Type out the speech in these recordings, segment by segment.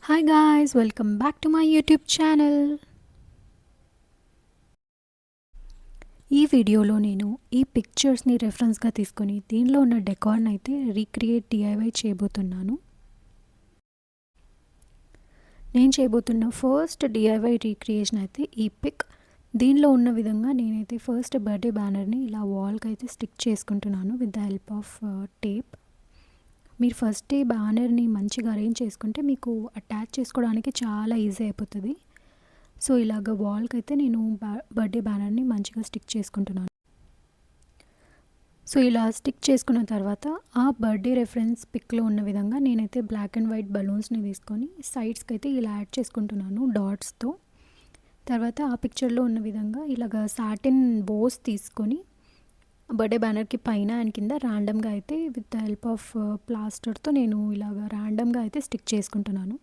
Hi guys, welcome back to my YouTube channel. ఈ వీడియోలో నేను ఈ పిక్చర్స్ని రెఫరెన్స్గా తీసుకొని దీనిలో ఉన్న డెకార్ని అయితే రీక్రియేట్ డిఐవై చేయబోతున్నాను. నేను చేయబోతున్న ఫస్ట్ డిఐవై రీక్రియేషన్ అయితే ఈ పిక్. దీనిలో ఉన్న విధంగా నేనైతే ఫస్ట్ బర్త్డే బ్యానర్ని ఇలా వాల్కి అయితే స్టిక్ చేసుకుంటున్నాను with the help of tape. మీరు ఫస్ట్ ఈ బ్యానర్ని మంచిగా అరేంజ్ చేసుకుంటే మీకు అటాచ్ చేసుకోవడానికి చాలా ఈజీ అయిపోతుంది. సో ఇలాగ వాల్కి అయితే నేను బర్త్డే బ్యానర్ని మంచిగా స్టిక్ చేసుకుంటున్నాను. సో ఇలా స్టిక్ చేసుకున్న తర్వాత ఆ బర్త్డే రెఫరెన్స్ పిక్లో ఉన్న విధంగా నేనైతే బ్లాక్ అండ్ వైట్ బలూన్స్ని తీసుకొని సైడ్స్కి అయితే ఇలా యాడ్ చేసుకుంటున్నాను డాట్స్తో. తర్వాత ఆ పిక్చర్లో ఉన్న విధంగా ఇలాగ సాటిన్ బోస్ తీసుకొని బర్త్డే బ్యానర్కి పైన అండ్ కింద ర్యాండమ్గా అయితే విత్ ద హెల్ప్ ఆఫ్ ప్లాస్టర్తో నేను ఇలాగ ర్యాండమ్గా అయితే స్టిక్ చేసుకుంటున్నాను.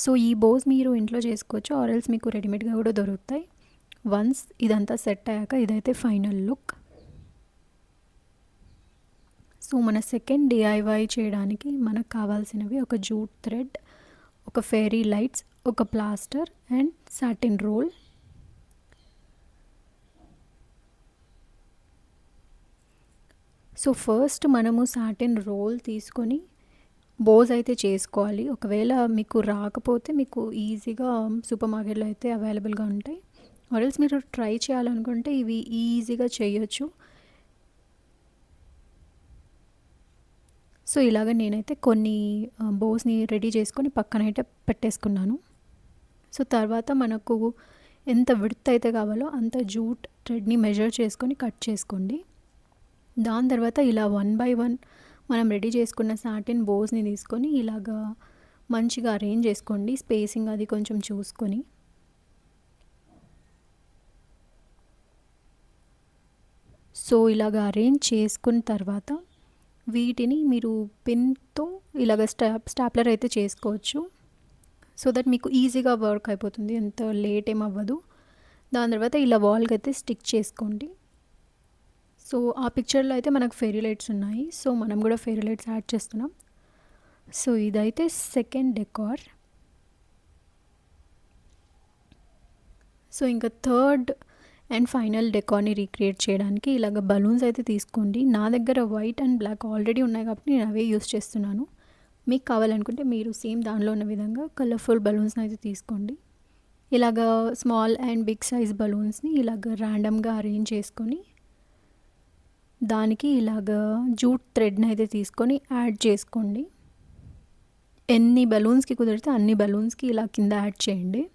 సో ఈ బోస్ మీరు ఇంట్లో చేసుకోవచ్చు ఆర్ఎల్స్ మీకు రెడీమేడ్గా కూడా దొరుకుతాయి. వన్స్ ఇదంతా సెట్ అయ్యాక ఇదైతే ఫైనల్ లుక్. సో మన సెకండ్ డిఐవై చేయడానికి మనకు కావాల్సినవి ఒక జూట్ థ్రెడ్, ఒక ఫెయిరీ లైట్స్, ఒక plaster and satin roll. So first మనము సాటిన్ రోల్ తీసుకొని బోస్ అయితే చేసుకోవాలి. ఒకవేళ మీకు రాకపోతే మీకు ఈజీగా సూపర్ మార్కెట్లో అయితే అవైలబుల్గా ఉంటాయి. ఆర్ఎల్స్ మీరు ట్రై చేయాలనుకుంటే ఇవి ఈజీగా చేయొచ్చు. సో ఇలాగ నేనైతే కొన్ని బోస్ని రెడీ చేసుకొని పక్కనైతే పెట్టేసుకున్నాను. సో తర్వాత మనకు ఎంత విడ్త్ అయితే కావాలో అంత జూట్ థ్రెడ్ని మెజర్ చేసుకొని కట్ చేసుకోండి. దాని తర్వాత ఇలా 1 by 1 మనం రెడీ చేసుకున్న సాటిన్ బోస్ని తీసుకొని ఇలాగా మంచిగా అరేంజ్ చేసుకోండి, స్పేసింగ్ అది కొంచెం చూసుకొని. సో ఇలాగ అరేంజ్ చేసుకున్న తర్వాత వీటిని మీరు పిన్తో ఇలాగ స్టాప్లర్ అయితే చేసుకోవచ్చు. సో దట్ మీకు ఈజీగా వర్క్ అయిపోతుంది, ఎంత లేట్ ఏం అవ్వదు. దాని తర్వాత ఇలా వాల్కి అయితే స్టిక్ చేసుకోండి. సో ఆ పిక్చర్లో అయితే మనకు ఫెయిరీ లైట్స్ ఉన్నాయి, సో మనం కూడా ఫెయిరీ లైట్స్ యాడ్ చేస్తున్నాం. సో ఇదైతే సెకండ్ డెకార్. సో ఇంకా థర్డ్ అండ్ ఫైనల్ డెకార్ని రీక్రియేట్ చేయడానికి ఇలాగ బలూన్స్ అయితే తీసుకోండి. నా దగ్గర వైట్ అండ్ బ్లాక్ ఆల్రెడీ ఉన్నాయి కాబట్టి నేను అవే యూస్ చేస్తున్నాను. మీకు కావాలనుకుంటే మీరు సేమ్ దానిలో ఉన్న విధంగా కలర్ఫుల్ బలూన్స్ని అయితే తీసుకోండి. ఇలాగ స్మాల్ అండ్ బిగ్ సైజ్ బలూన్స్ని ఇలాగ ర్యాండమ్గా అరేంజ్ చేసుకొని దానికి ఇలాగ జూట్ థ్రెడ్ని అయితే తీసుకొని యాడ్ చేసుకోండి. ఎన్ని బలూన్స్కి కుదిరితే అన్ని బలూన్స్కి ఇలా కింద యాడ్ చేయండి.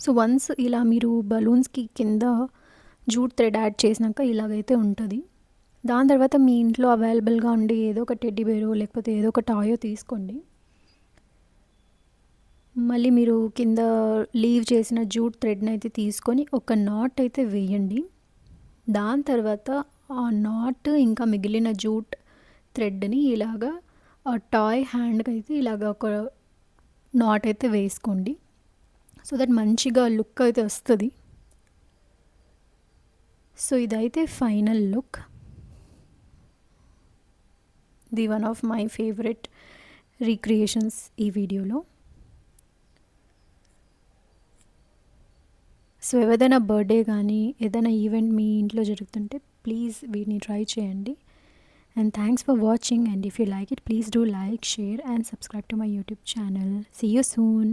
సో వన్స్ ఇలా మీరు బలూన్స్కి కింద జూట్ థ్రెడ్ యాడ్ చేసినాక ఇలాగైతే ఉంటుంది. దాని తర్వాత మీ ఇంట్లో అవైలబుల్గా ఉండే ఏదో ఒక టెడ్డీ బేరో లేకపోతే ఏదో ఒక టాయో తీసుకోండి. మళ్ళీ మీరు కింద లీవ్ చేసిన జూట్ థ్రెడ్ని అయితే తీసుకొని ఒక నాట్ అయితే వేయండి. దాని తర్వాత ఆ నాట్ ఇంకా మిగిలిన జూట్ థ్రెడ్ని ఇలాగా ఆ టాయ్ హ్యాండ్కి అయితే ఇలాగ ఒక నాట్ అయితే వేసుకోండి. సో దట్ మంచిగా లుక్ అయితే వస్తుంది. సో ఇదైతే final look. The one of my favourite recreations ఈ వీడియోలో. సో ఏదైనా బర్త్డే కానీ ఏదైనా ఈవెంట్ మీ ఇంట్లో జరుగుతుంటే ప్లీజ్ వీటిని ట్రై చేయండి. And thanks for watching, and if you like it please do like, share and subscribe to my YouTube channel. See you soon.